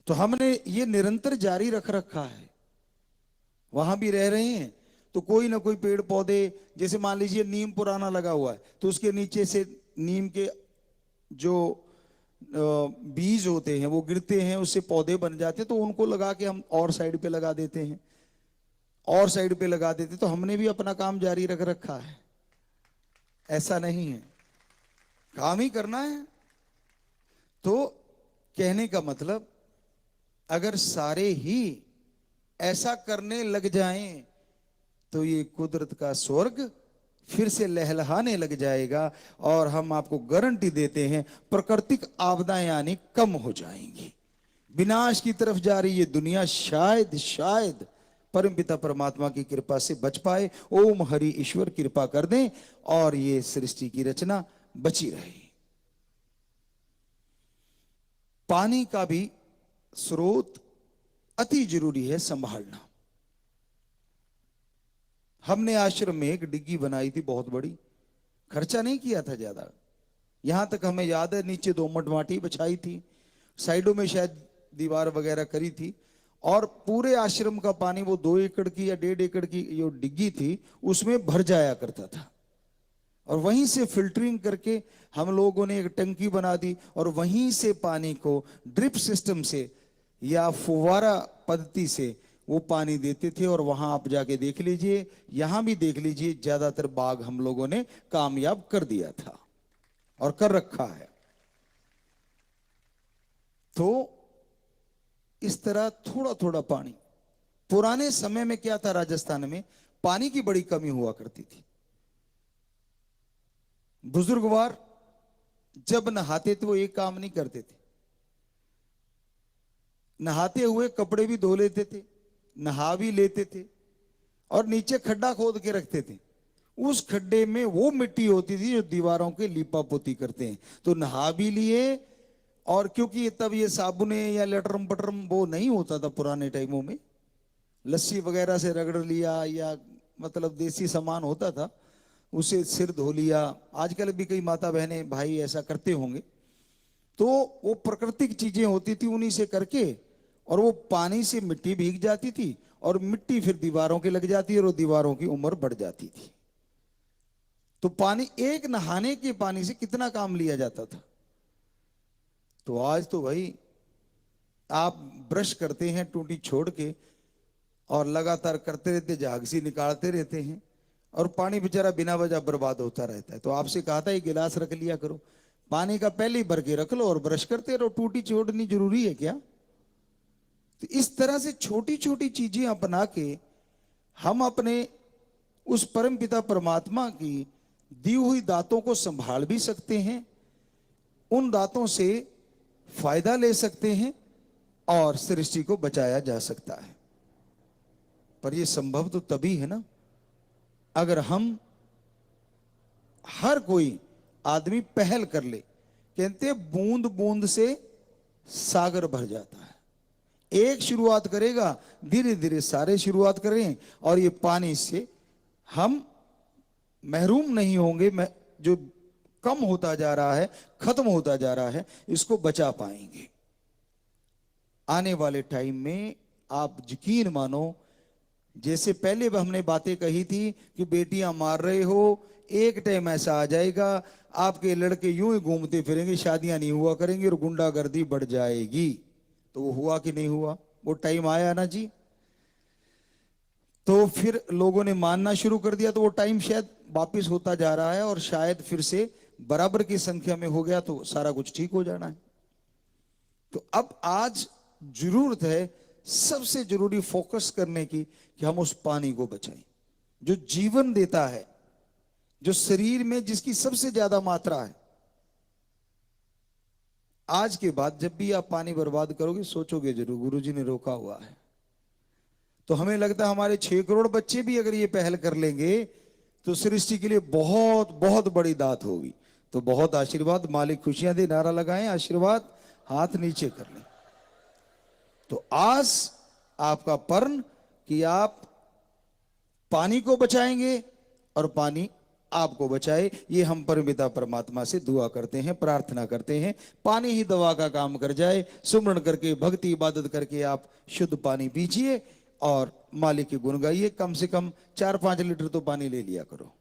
तो हमने ये निरंतर जारी रख रखा है। वहां भी रह रहे हैं तो कोई ना कोई पेड़ पौधे, जैसे मान लीजिए नीम पुराना लगा हुआ है तो उसके नीचे से नीम के जो बीज होते हैं वो गिरते हैं, उससे पौधे बन जाते हैं, तो उनको लगा के हम और साइड पे लगा देते हैं, और साइड पे लगा देते हैं। तो हमने भी अपना काम जारी रख रखा है, ऐसा नहीं है, काम ही करना है। तो कहने का मतलब, अगर सारे ही ऐसा करने लग जाएं तो ये कुदरत का स्वर्ग फिर से लहलहाने लग जाएगा। और हम आपको गारंटी देते हैं प्राकृतिक आपदाएं आनी कम हो जाएंगी। विनाश की तरफ जा रही ये दुनिया शायद शायद परमपिता परमात्मा की कृपा से बच पाए। ओम हरि ईश्वर कृपा कर दें और ये सृष्टि की रचना बची रहे। पानी का भी स्रोत अति जरूरी है संभालना। हमने आश्रम में एक डिग्गी बनाई थी बहुत बड़ी, खर्चा नहीं किया था ज्यादा। यहां तक हमें याद है नीचे दोमट माटी बिछाई थी, साइडों में शायद दीवार वगैरह करी थी, और पूरे आश्रम का पानी वो 2 एकड़ की या 1.5 एकड़ की जो डिग्गी थी उसमें भर जाया करता था। और वहीं से फिल्टरिंग करके हम लोगों ने एक टंकी बना दी और वहीं से पानी को ड्रिप सिस्टम से या फुवारा पद्धति से वो पानी देते थे। और वहां आप जाके देख लीजिए, यहां भी देख लीजिए, ज्यादातर बाग हम लोगों ने कामयाब कर दिया था और कर रखा है। तो इस तरह थोड़ा थोड़ा पानी। पुराने समय में क्या था, राजस्थान में पानी की बड़ी कमी हुआ करती थी। बुजुर्गवार जब नहाते थे वो एक काम नहीं करते थे, नहाते हुए कपड़े भी धो लेते थे, नहा भी लेते थे, और नीचे खड्डा खोद के रखते थे। उस खड्डे में वो मिट्टी होती थी जो दीवारों के लीपा पोती करते हैं। तो नहा भी लिए, और क्योंकि तब ये साबुने या लेटरम पटरम वो नहीं होता था पुराने टाइमों में, लस्सी वगैरह से रगड़ लिया या मतलब देसी सामान होता था, उसे सिर धो लिया। आजकल भी कई माता बहनें भाई ऐसा करते होंगे। तो वो प्राकृतिक चीजें होती थी, उन्हीं से करके, और वो पानी से मिट्टी भीग जाती थी और मिट्टी फिर दीवारों के लग जाती है और दीवारों की उम्र बढ़ जाती थी। तो पानी, एक नहाने के पानी से कितना काम लिया जाता था। तो आज तो भाई आप ब्रश करते हैं टूटी छोड़ के और लगातार करते रहते, झागसी निकालते रहते हैं, और पानी बेचारा बिना वजह बर्बाद होता रहता है। तो आपसे कहा था एक गिलास रख लिया करो, पानी का पहले ही भर के रख लो और ब्रश करते रहो। टूटी छोड़नी जरूरी है क्या? तो इस तरह से छोटी छोटी चीजें अपना के हम अपने उस परम पिता परमात्मा की दी हुई दातों को संभाल भी सकते हैं, उन दातों से फायदा ले सकते हैं और सृष्टि को बचाया जा सकता है। पर यह संभव तो तभी है ना, अगर हम, हर कोई आदमी पहल कर ले। कहते हैं बूंद बूंद से सागर भर जाता है। एक शुरुआत करेगा, धीरे धीरे सारे शुरुआत करें, और ये पानी से हम महरूम नहीं होंगे। जो कम होता जा रहा है, खत्म होता जा रहा है, इसको बचा पाएंगे। आने वाले टाइम में आप यकीन मानो, जैसे पहले हमने बातें कही थी कि बेटियां मार रहे हो, एक टाइम ऐसा आ जाएगा आपके लड़के यूं ही घूमते फिरेंगे, शादियां नहीं हुआ करेंगी और गुंडागर्दी बढ़ जाएगी। तो वो हुआ कि नहीं हुआ? वो टाइम आया ना जी। तो फिर लोगों ने मानना शुरू कर दिया, तो वो टाइम शायद वापिस होता जा रहा है और शायद फिर से बराबर की संख्या में हो गया तो सारा कुछ ठीक हो जाना है। तो अब आज जरूरत है सबसे जरूरी फोकस करने की कि हम उस पानी को बचाएं जो जीवन देता है, जो शरीर में जिसकी सबसे ज्यादा मात्रा है। आज के बाद जब भी आप पानी बर्बाद करोगे सोचोगे जरूर गुरुजी ने रोका हुआ है। तो हमें लगता है हमारे 6 करोड़ बच्चे भी अगर ये पहल कर लेंगे तो सृष्टि के लिए बहुत बहुत बड़ी दात होगी। तो बहुत आशीर्वाद, मालिक खुशियां दे, नारा लगाएं, आशीर्वाद, हाथ नीचे कर लें। तो आज आपका पर्ण कि आप पानी को बचाएंगे और पानी आपको बचाए। ये हम परमपिता परमात्मा से दुआ करते हैं, प्रार्थना करते हैं। पानी ही दवा का काम कर जाए। सुमरण करके, भक्ति इबादत करके आप शुद्ध पानी पीजिए और मालिक के गुण गाइए। कम से कम 4-5 लीटर तो पानी ले लिया करो।